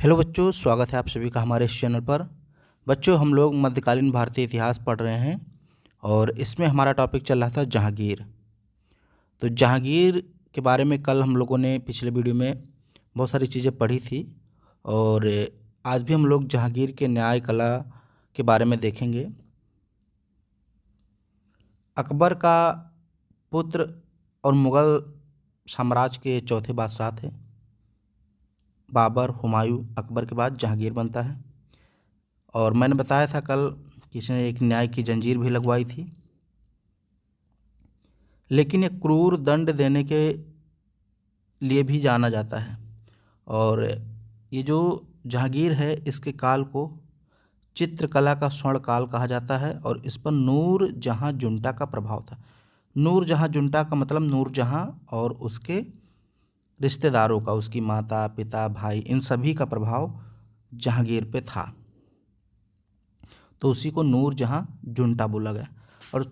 Hello बच्चों, स्वागत है आप सभी का हमारे इस चैनल पर। बच्चों, हम लोग मध्यकालीन भारतीय इतिहास पढ़ रहे हैं और इसमें हमारा टॉपिक चल रहा था जहांगीर। तो जहांगीर के बारे में कल हम लोगों ने पिछले वीडियो में बहुत सारी चीज़ें पढ़ी थी और आज भी हम लोग जहांगीर के न्याय कला के बारे में देखेंगे। अकबर का पुत्र और मुग़ल साम्राज्य के चौथे बादशाह थे। बाबर, हुमायूं, अकबर के बाद जहांगीर बनता है। और मैंने बताया था कल कि इसने एक न्याय की जंजीर भी लगवाई थी, लेकिन ये क्रूर दंड देने के लिए भी जाना जाता है। और ये जो जहांगीर है, इसके काल को चित्रकला का स्वर्ण काल कहा जाता है और इस पर नूर जहाँ जुंटा का प्रभाव था। नूर जहाँ जुंटा का मतलब नूर जहाँ और उसके रिश्तेदारों का, उसकी माता, पिता, भाई, इन सभी का प्रभाव जहांगीर पे था, तो उसी को नूर जहाँ जुंटा बोला गया। और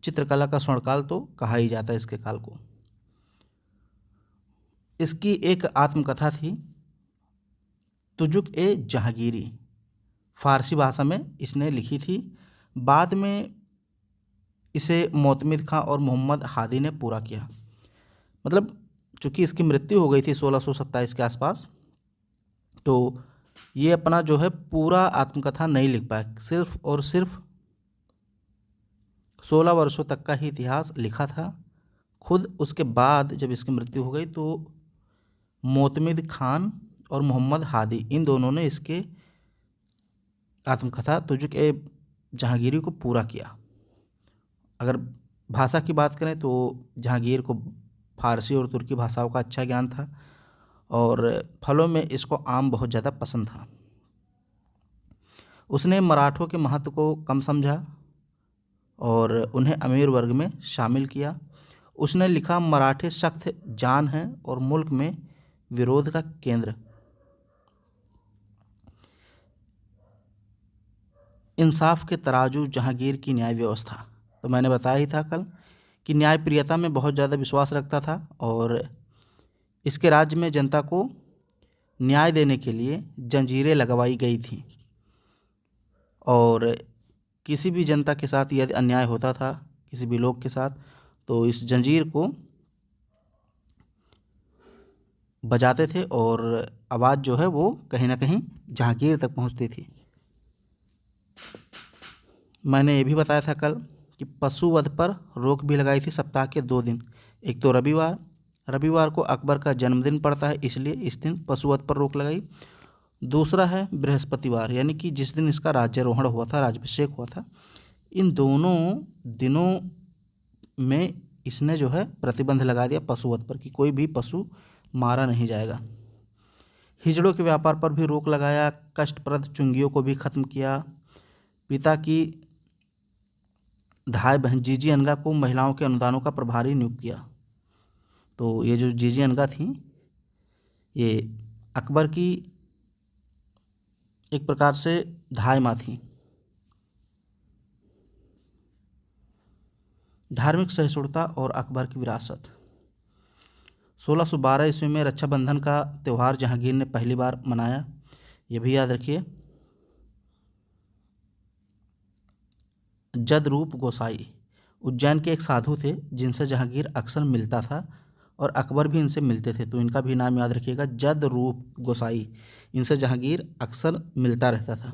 चित्रकला का स्वर्णकाल तो कहा ही जाता है इसके काल को। इसकी एक आत्मकथा थी, तुजुक ए जहांगीरी, फारसी भाषा में इसने लिखी थी। बाद में इसे मोतमिद खां और मोहम्मद हादी ने पूरा किया। मतलब चूँकि इसकी मृत्यु हो गई थी 1627 के आसपास, तो ये अपना जो है पूरा आत्मकथा नहीं लिख पाया। सिर्फ और सिर्फ 16 वर्षों तक का ही इतिहास लिखा था। खुद उसके बाद जब इसकी मृत्यु हो गई तो मोतमिद खान और मोहम्मद हादी, इन दोनों ने इसके आत्मकथा तुजुक ए जहांगीरी को पूरा किया। अगर भाषा की बात करें तो जहांगीर को फारसी और तुर्की भाषाओं का अच्छा ज्ञान था और फलों में इसको आम बहुत ज़्यादा पसंद था। उसने मराठों के महत्व को कम समझा और उन्हें अमीर वर्ग में शामिल किया। उसने लिखा, मराठे सख्त जान हैं और मुल्क में विरोध का केंद्र। इंसाफ के तराजू जहांगीर की न्याय व्यवस्था। तो मैंने बताया ही था कल कि न्याय प्रियता में बहुत ज़्यादा विश्वास रखता था और इसके राज्य में जनता को न्याय देने के लिए जंजीरें लगवाई गई थीं और किसी भी जनता के साथ यदि अन्याय होता था, किसी भी लोग के साथ, तो इस जंजीर को बजाते थे और आवाज़ जो है वो कहीं ना कहीं जहांगीर तक पहुंचती थी। मैंने ये भी बताया था कल कि पशुवध पर रोक भी लगाई थी सप्ताह के 2 दिन। एक तो रविवार को अकबर का जन्मदिन पड़ता है, इसलिए इस दिन पशुवध पर रोक लगाई। दूसरा है बृहस्पतिवार, यानी कि जिस दिन इसका राज्यारोहण हुआ था, राज्याभिषेक हुआ था। इन दोनों दिनों में इसने जो है प्रतिबंध लगा दिया पशुवध पर कि कोई भी पशु मारा नहीं जाएगा। हिजड़ों के व्यापार पर भी रोक लगाया, कष्टप्रद चुंगियों को भी खत्म किया। पिता की धाय बहन जीजी अनगा को महिलाओं के अनुदानों का प्रभारी नियुक्त किया। तो ये जो जीजी अनगा थी, ये अकबर की एक प्रकार से धाय माँ थी। धार्मिक सहिष्णुता और अकबर की विरासत। 1612 ईस्वी में रक्षाबंधन का त्यौहार जहांगीर ने पहली बार मनाया, ये भी याद रखिए। जदरूप गोसाई उज्जैन के एक साधु थे जिनसे जहांगीर अक्सर मिलता था और अकबर भी इनसे मिलते थे, तो इनका भी नाम याद रखिएगा, जदरूप गोसाई। इनसे जहांगीर अक्सर मिलता रहता था।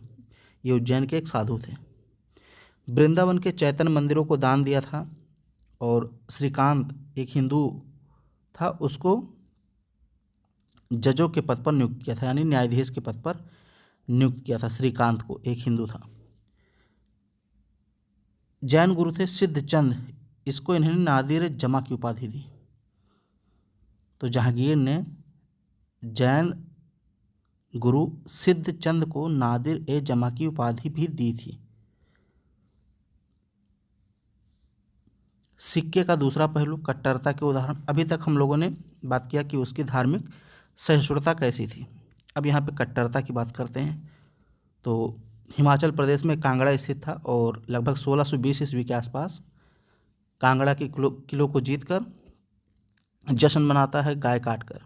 ये उज्जैन के एक साधु थे। वृंदावन के चैतन्य मंदिरों को दान दिया था और श्रीकांत एक हिंदू था, उसको जजों के पद पर नियुक्त किया था, यानी न्यायाधीश के पद पर नियुक्त किया था। श्रीकांत को, एक हिंदू था। जैन गुरु थे सिद्धचंद, इसको इन्होंने नादिर जमा की उपाधि दी। तो जहांगीर ने जैन गुरु सिद्धचंद को नादिर ए जमा की उपाधि भी दी थी। सिक्के का दूसरा पहलू, कट्टरता के उदाहरण। अभी तक हम लोगों ने बात किया कि उसकी धार्मिक सहिष्णुता कैसी थी। अब यहाँ पे कट्टरता की बात करते हैं। तो हिमाचल प्रदेश में कांगड़ा स्थित था और लगभग 1620 ईस्वी के आसपास कांगड़ा के किलो को जीतकर जश्न मनाता है गाय काट कर।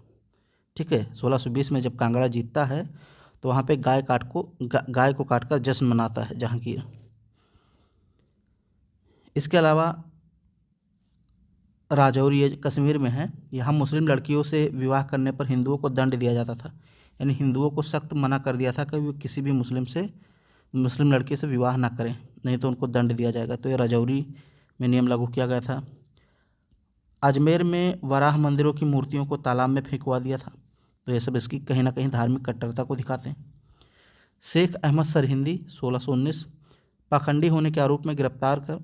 ठीक है, 1620 में जब कांगड़ा जीतता है तो वहाँ पे गाय को काटकर जश्न मनाता है जहांगीर। इसके अलावा राजौरी, ये कश्मीर में है, यहाँ मुस्लिम लड़कियों से विवाह करने पर हिंदुओं को दंड दिया जाता था। यानी हिंदुओं को सख्त मना कर दिया था कि वो किसी भी मुस्लिम लड़की से विवाह ना करें, नहीं तो उनको दंड दिया जाएगा। तो ये राजौरी में नियम लागू किया गया था। अजमेर में वराह मंदिरों की मूर्तियों को तालाब में फेंकवा दिया था। तो ये सब इसकी कहीं ना कहीं धार्मिक कट्टरता को दिखाते हैं। शेख अहमद सरहिंदी 1619 पाखंडी होने के आरोप में गिरफ्तार कर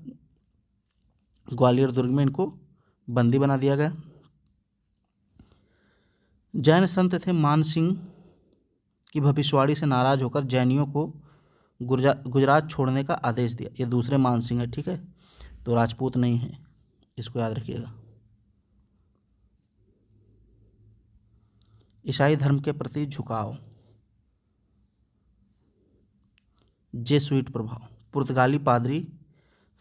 ग्वालियर दुर्ग में इनको बंदी बना दिया गया। जैन संत थे मान सिंह की भविष्यवाणी से नाराज होकर जैनियों को गुजरात छोड़ने का आदेश दिया। ये दूसरे मान सिंह है, ठीक है, तो राजपूत नहीं है, इसको याद रखिएगा। ईसाई धर्म के प्रति झुकाव, जेसुइट प्रभाव। पुर्तगाली पादरी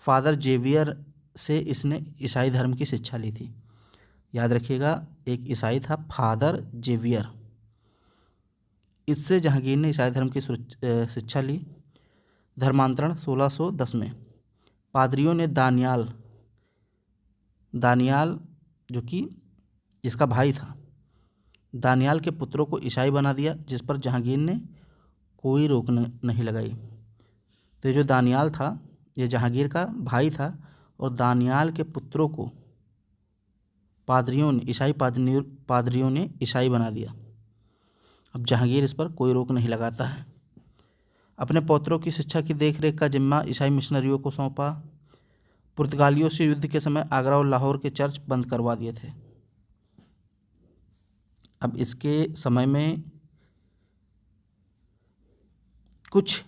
फादर जेवियर से इसने ईसाई धर्म की शिक्षा ली थी। याद रखिएगा, एक ईसाई था फादर जेवियर, इससे जहांगीर ने ईसाई धर्म की शिक्षा ली। धर्मांतरण 1610 में पादरियों ने दानियाल जो कि इसका भाई था, दानियाल के पुत्रों को ईसाई बना दिया, जिस पर जहांगीर ने कोई रोक नहीं लगाई। तो ये जो दानियाल था ये जहांगीर का भाई था और दानियाल के पुत्रों को पादरियों ने ईसाई बना दिया। अब जहांगीर इस पर कोई रोक नहीं लगाता है। अपने पौत्रों की शिक्षा की देखरेख का जिम्मा ईसाई मिशनरियों को सौंपा। पुर्तगालियों से युद्ध के समय आगरा और लाहौर के चर्च बंद करवा दिए थे। अब इसके समय में कुछ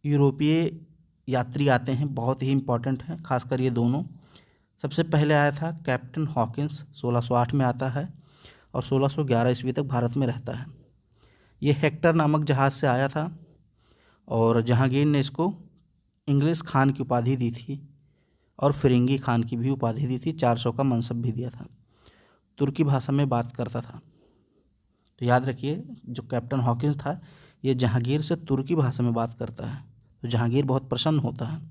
यूरोपीय यात्री आते हैं, बहुत ही इम्पोर्टेंट हैं, खासकर ये दोनों। सबसे पहले आया था कैप्टन हॉकिंस, 1608 में आता है और 1611 ईस्वी तक भारत में रहता है। ये हेक्टर नामक जहाज़ से आया था और जहांगीर ने इसको इंग्लिश खान की उपाधि दी थी और फिरंगी खान की भी उपाधि दी थी, 400 का मनसब भी दिया था। तुर्की भाषा में बात करता था। तो याद रखिए, जो कैप्टन हॉकिंस था ये जहांगीर से तुर्की भाषा में बात करता है, तो जहांगीर बहुत प्रसन्न होता है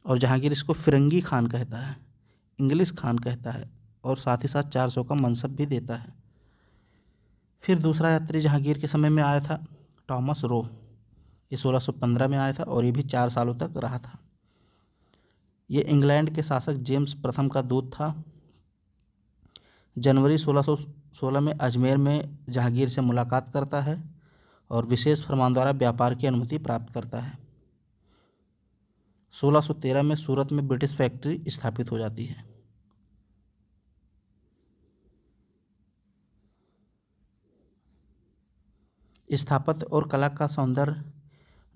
और जहांगीर इसको फिरंगी खान कहता है, इंग्लिश खान कहता है और साथ ही साथ 400 का मनसब भी देता है। फिर दूसरा यात्री जहांगीर के समय में आया था टॉमस रो, ये 1615 में आया था और ये भी 4 सालों तक रहा था। ये इंग्लैंड के शासक जेम्स प्रथम का दूत था। जनवरी 1616 में अजमेर में जहांगीर से मुलाकात करता है और विशेष फरमान द्वारा व्यापार की अनुमति प्राप्त करता है। 1613 में सूरत में ब्रिटिश फैक्ट्री स्थापित हो जाती है। स्थापत्य और कला का सौंदर्य,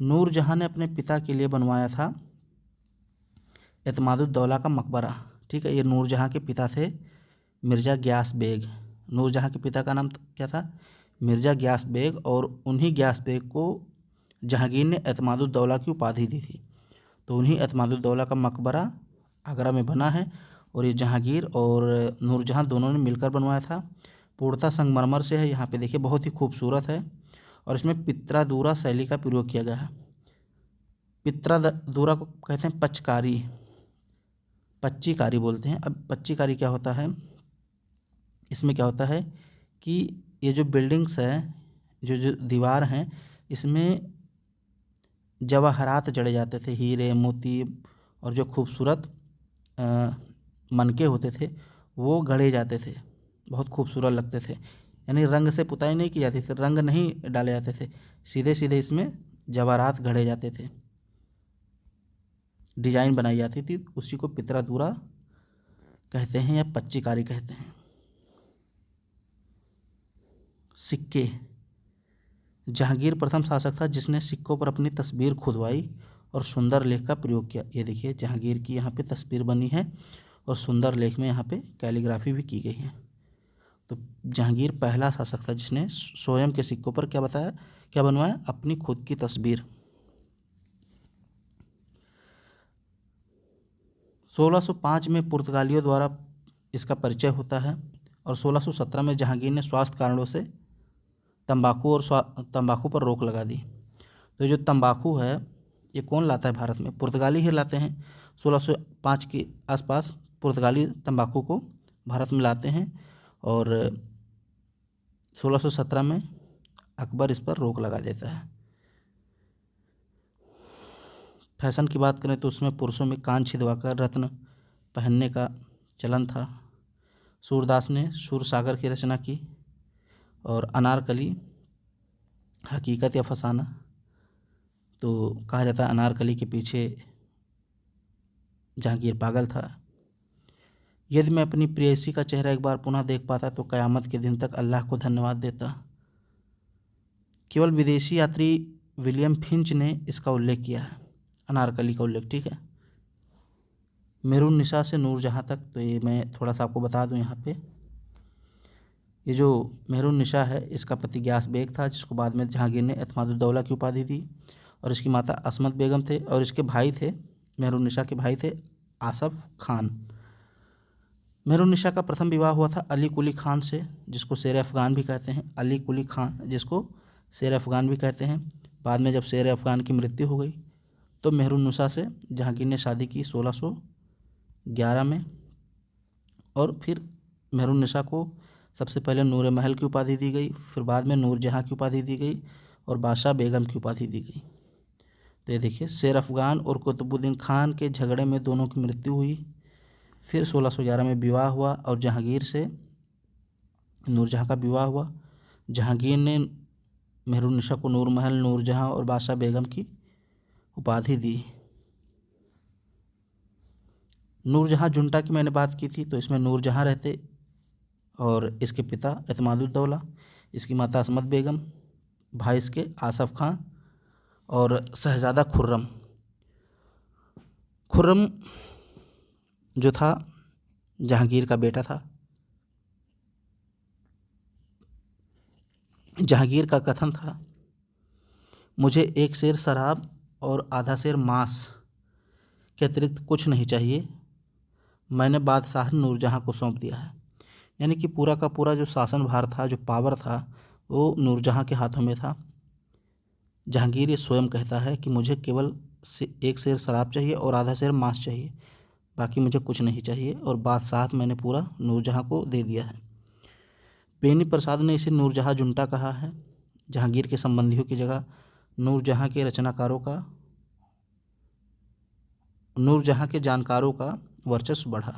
नूरजहां ने अपने पिता के लिए बनवाया था एतमादुद्दौला का मकबरा, ठीक है। ये नूरजहां के पिता थे मिर्ज़ा गियास बेग। नूरजहां के पिता का नाम क्या था? मिर्ज़ा गियास बेग, और उन्हीं गियास बेग को जहांगीर ने एतमादुद्दौला की उपाधि दी थी। तो उन्हीं एतमादुद्दौला का मकबरा आगरा में बना है और ये जहांगीर और नूरजहां दोनों ने मिलकर बनवाया था। पूर्णतः संगमरमर से है, यहाँ पे देखिए बहुत ही खूबसूरत है और इसमें पित्रादूरा शैली का प्रयोग किया गया है। पित्रादूरा को कहते हैं पच्चीकारी बोलते हैं। अब पच्चीकारी क्या होता है? इसमें क्या होता है कि ये जो बिल्डिंग्स है, जो दीवार हैं, इसमें जवाहरात जड़े जाते थे, हीरे मोती और जो खूबसूरत मनके होते थे वो गढ़े जाते थे, बहुत खूबसूरत लगते थे। यानी रंग से पुताई नहीं की जाती थी, रंग नहीं डाले जाते थे, सीधे सीधे इसमें जवाहरात गढ़े जाते थे, डिजाइन बनाई जाती थी। उसी को पित्रादूरा कहते हैं या पच्चीकारी कहते हैं। सिक्के, जहांगीर प्रथम शासक था जिसने सिक्कों पर अपनी तस्वीर खुदवाई और सुंदर लेख का प्रयोग किया। ये देखिए जहांगीर की यहाँ पे तस्वीर बनी है और सुंदर लेख में यहाँ पे कैलीग्राफी भी की गई है। तो जहांगीर पहला शासक था जिसने स्वयं के सिक्कों पर क्या बनवाया? अपनी खुद की तस्वीर। 1605 में पुर्तगालियों द्वारा इसका परिचय होता है और 1617 में जहांगीर ने स्वास्थ्य कारणों से तंबाकू पर रोक लगा दी। तो ये जो तंबाकू है ये कौन लाता है भारत में? पुर्तगाली ही लाते हैं। 1605 के आसपास पुर्तगाली तंबाकू को भारत में लाते हैं और 1617 में अकबर इस पर रोक लगा देता है। फैशन की बात करें तो उसमें पुरुषों में कान छिदवाकर रत्न पहनने का चलन था। सूरदास ने सूरसागर की रचना की और अनारकली हकीकत या फसाना। तो कहा जाता है अनारकली के पीछे जहांगीर पागल था। यदि मैं अपनी प्रेयसी का चेहरा एक बार पुनः देख पाता तो क़यामत के दिन तक अल्लाह को धन्यवाद देता। केवल विदेशी यात्री विलियम फिंच ने इसका उल्लेख किया है, अनारकली का उल्लेख, ठीक है। मेहरुन्निसा से नूरजहाँ तक, तो ये मैं थोड़ा सा आपको बता दूं यहाँ पे। ये जो मेहरुन्निसा है इसका पति गयास बेग था, जिसको बाद में जहांगीर ने एतमादुद्दौला की उपाधि दी, और इसकी माता असमत बेगम थे, और इसके भाई थे, मेहरुन्निसा के भाई थे आसफ खान। मेहरुन्निसा का प्रथम विवाह हुआ था अली कुली खान से, जिसको शेर अफ़गान भी कहते हैं, अली कुली खान जिसको शेर अफ़गान भी कहते हैं। बाद में जब शेर अफ़गान की मृत्यु हो गई तो मेहरुन्निसा से जहांगीर ने शादी की 1611 में, और फिर मेहरुन्निसा को सबसे पहले नूर महल की उपाधि दी गई, फिर बाद में नूरजहाँ की उपाधि दी गई और बादशाह बेगम की उपाधि दी गई। तो ये देखिए, शेर अफ़गान और कुतुबुद्दीन खान के झगड़े में दोनों की मृत्यु हुई। फिर 1611 में विवाह हुआ और जहांगीर से नूरजहाँ का विवाह हुआ। जहांगीर ने मेहरुन्निसा को नूर महल, नूरजहाँ और बादशाह बेगम की उपाधि दी। नूरजहाँ जुंटा की मैंने बात की थी, तो इसमें नूरजहाँ रहते और इसके पिता एतमादुद्दौला, इसकी माता असमत बेगम, भाई इसके आसफ खां और शहज़ादा खुर्रम। खुर्रम जो था जहांगीर का बेटा था। जहांगीर का कथन था, मुझे एक सेर शराब और आधा सेर मांस के अतिरिक्त कुछ नहीं चाहिए। मैंने बादशाह नूरजहाँ को सौंप दिया है। यानी कि पूरा का पूरा जो शासन भार था, जो पावर था, वो नूरजहाँ के हाथों में था। जहांगीर ये स्वयं कहता है कि मुझे केवल एक सेर शराब चाहिए और आधा सेर मांस चाहिए, बाकी मुझे कुछ नहीं चाहिए, और बादशाह मैंने पूरा नूरजहाँ को दे दिया है। बेनी प्रसाद ने इसे नूरजहाँ जुंटा कहा है। जहांगीर के संबंधियों की जगह नूरजहाँ के रचनाकारों का, नूरजहाँ के जानकारों का वर्चस्व बढ़ा।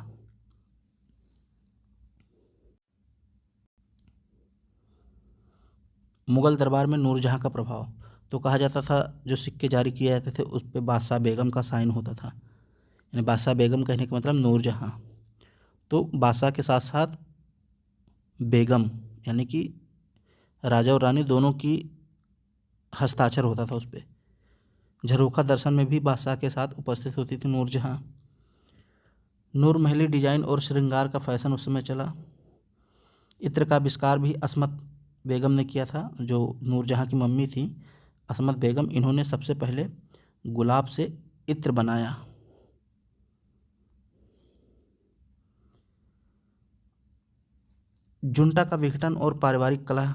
मुग़ल दरबार में नूरजहाँ का प्रभाव, तो कहा जाता था जो सिक्के जारी किए जाते थे उस पर बादशाह बेगम का साइन होता था। यानी बादशाह बेगम कहने का मतलब नूरजहाँ। तो बादशाह के साथ साथ बेगम यानी कि राजा और रानी दोनों की हस्ताक्षर होता था उस पर। झरोखा दर्शन में भी बादशाह के साथ उपस्थित होती थी नूरजहाँ। नूर महली डिजाइन और श्रृंगार का फैशन उस समय चला। इत्र का आविष्कार भी असमत बेगम ने किया था, जो नूरजहाँ की मम्मी थी असमत बेगम। इन्होंने सबसे पहले गुलाब से इत्र बनाया। जुंटा का विघटन और पारिवारिक कलह,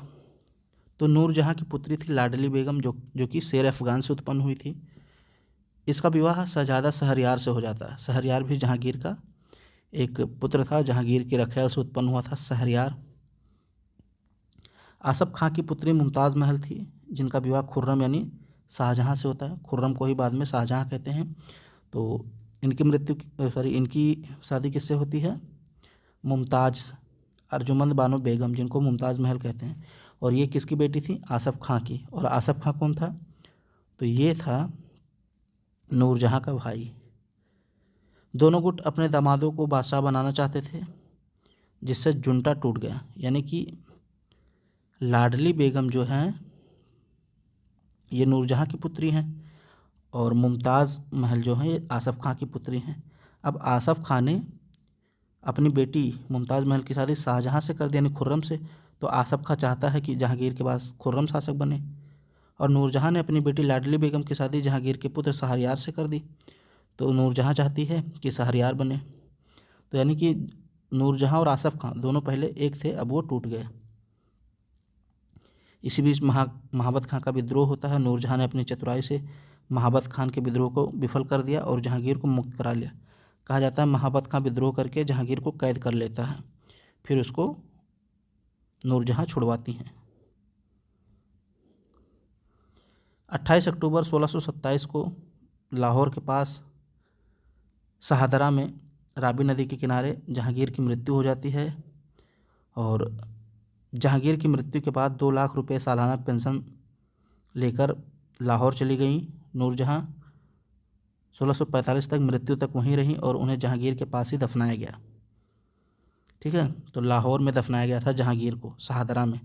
तो नूरजहाँ की पुत्री थी लाडली बेगम, जो कि शेर अफ़गान से उत्पन्न हुई थी। इसका विवाह शहजादा शहरयार से हो जाता है। शहरयार भी जहांगीर का एक पुत्र था, जहांगीर के रखैल से उत्पन्न हुआ था शहरयार। आसफ खां की पुत्री मुमताज़ महल थी, जिनका विवाह खुर्रम यानी शाहजहाँ से होता है। खुर्रम को ही बाद में शाहजहाँ कहते हैं। तो इनकी शादी किससे होती है? मुमताज़ अर्जुमंद बानो बेगम, जिनको मुमताज़ महल कहते हैं। और ये किसकी बेटी थी? आसफ खां की। और आसफ खां कौन था? तो ये था नूरजहाँ का भाई। दोनों गुट अपने दामादों को बादशाह बनाना चाहते थे, जिससे जुंटा टूट गया। यानी कि लाडली बेगम जो हैं ये नूरजहाँ की पुत्री हैं, और मुमताज़ महल जो हैं ये आसफ खां की पुत्री हैं। अब आसफ खां ने अपनी बेटी मुमताज़ महल की शादी शाहजहाँ से कर दी, यानी खुर्रम से। तो आसफ खां चाहता है कि जहांगीर के पास खुर्रम शासक बने, और नूरजहाँ ने अपनी बेटी लाडली बेगम की शादी जहांगीर के पुत्र शहरयार से कर दी। तो नूरजहाँ चाहती है कि शहरयार बने। तो यानी कि नूरजहाँ और आसफ खां दोनों पहले एक थे, अब वो टूट गए। इसी बीच महाबत खां का विद्रोह होता है। नूरजहाँ ने अपनी चतुराई से महाबत खान के विद्रोह को विफल कर दिया और जहांगीर को मुक्त करा लिया। कहा जाता है महाबत खां विद्रोह करके जहांगीर को कैद कर लेता है, फिर उसको नूरजहाँ छुड़वाती हैं। 28 अक्टूबर 1627 को लाहौर के पास शाहदरा में रावी नदी के किनारे जहांगीर की मृत्यु हो जाती है और जहांगीर की मृत्यु के बाद 2 लाख रुपए सालाना पेंशन लेकर लाहौर चली गई नूरजहाँ। 1645 तक मृत्यु तक वहीं रहीं और उन्हें जहांगीर के पास ही दफनाया गया। ठीक है, तो लाहौर में दफनाया गया था जहांगीर को, शाहदरा में।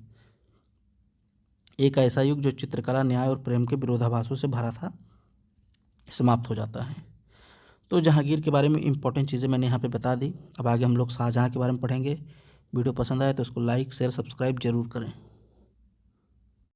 एक ऐसा युग जो चित्रकला, न्याय और प्रेम के विरोधाभासों से भरा था, समाप्त हो जाता है। तो जहांगीर के बारे में इंपॉर्टेंट चीज़ें मैंने यहाँ पे बता दी। अब आगे हम लोग शाहजहाँ के बारे में पढ़ेंगे। वीडियो पसंद आए तो उसको लाइक, शेयर, सब्सक्राइब जरूर करें।